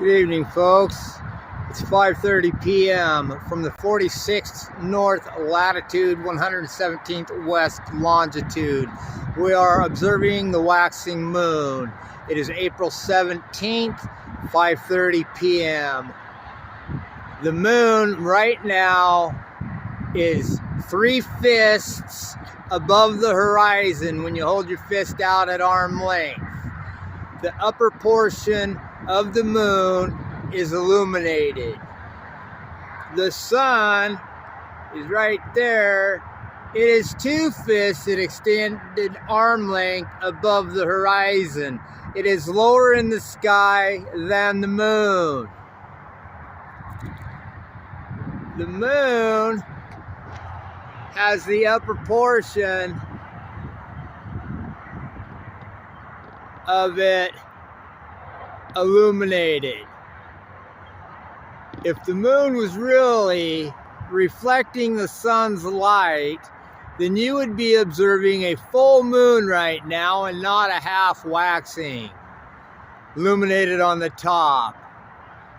Good evening, folks. It's 5:30 p.m. from the 46th north latitude, 117th west longitude. We are observing the waxing moon. It is April 17th, 5:30 p.m. The moon right now is 3 fists above the horizon when you hold your fist out at arm length. The upper portion of the moon is illuminated. The sun is right there. It is 2 fists at extended arm length above the horizon. It is lower in the sky than the moon. The moon has the upper portion of it illuminated. If the moon was really reflecting the sun's light, then you would be observing a full moon right now and not a half waxing, illuminated on the top.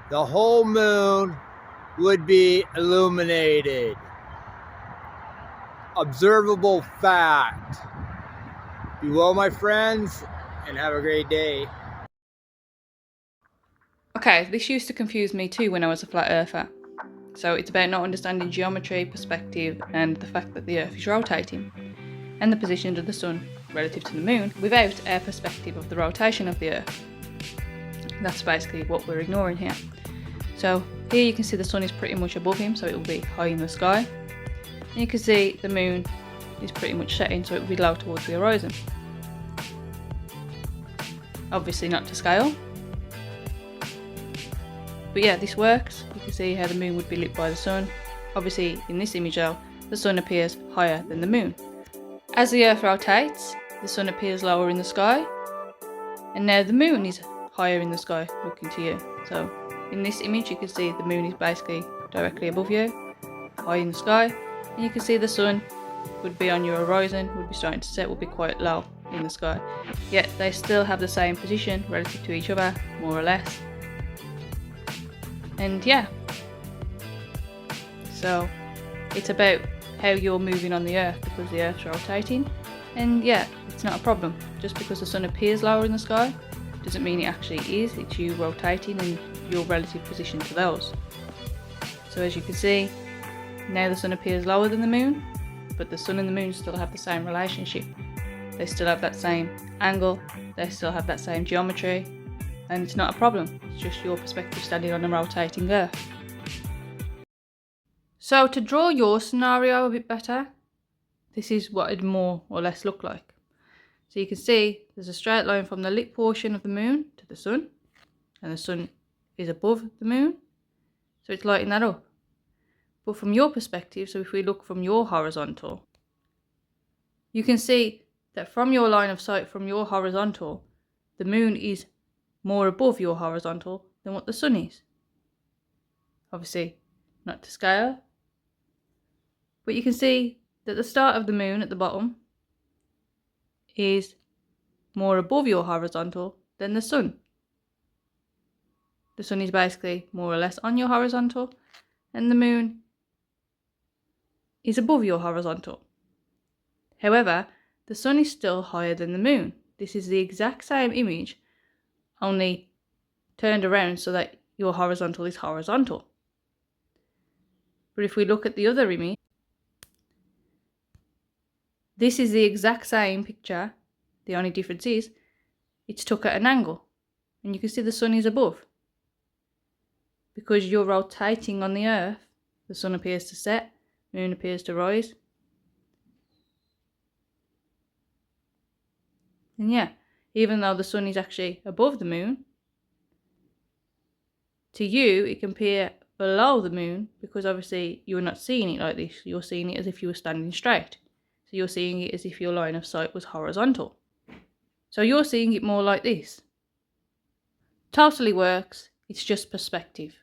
The whole moon would be illuminated. Observable fact. Be well, my friends, and have a great day. Okay, this used to confuse me too when I was a flat earther. So it's about not understanding geometry, perspective, and the fact that the earth is rotating, and the position of the sun relative to the moon without our perspective of the rotation of the earth. That's basically what we're ignoring here. So here you can see the sun is pretty much above him, so it will be high in the sky. And you can see the moon is pretty much setting, so it will be low towards the horizon. Obviously not to scale. But yeah, this works. You can see how the moon would be lit by the sun. Obviously, in this image though, the sun appears higher than the moon. As the earth rotates, the sun appears lower in the sky. And now the moon is higher in the sky, looking to you. So, in this image, you can see the moon is basically directly above you, high in the sky. And you can see the sun would be on your horizon, would be starting to set, would be quite low in the sky. Yet, they still have the same position relative to each other, more or less. And yeah, so it's about how you're moving on the earth because the earth's rotating. And yeah, it's not a problem. Just because the sun appears lower in the sky doesn't mean it actually is. It's you rotating and your relative position to those. So as you can see, now the sun appears lower than the moon, but the sun and the moon still have the same relationship. They still have that same angle, they still have that same geometry, and it's not a problem. It's just your perspective standing on a rotating earth. So to draw your scenario a bit better, this is what it'd more or less look like. So you can see there's a straight line from the lit portion of the moon to the sun, and the sun is above the moon, so it's lighting that up. But from your perspective, so if we look from your horizontal, you can see that from your line of sight, from your horizontal, the moon is more above your horizontal than what the sun is. Obviously not to scale, but you can see that the start of the moon at the bottom is more above your horizontal than the sun. The sun is basically more or less on your horizontal, and the moon is above your horizontal. However, the sun is still higher than the moon. This is the exact same image, only turned around so that your horizontal is horizontal. But if we look at the other image, this is the exact same picture. The only difference is it's took at an angle, and you can see the sun is above. Because you're rotating on the earth, the sun appears to set, moon appears to rise. And yeah, even though the sun is actually above the moon, to you it can appear below the moon because obviously you're not seeing it like this. You're seeing it as if you were standing straight. So you're seeing it as if your line of sight was horizontal. So you're seeing it more like this. Totally works, it's just perspective.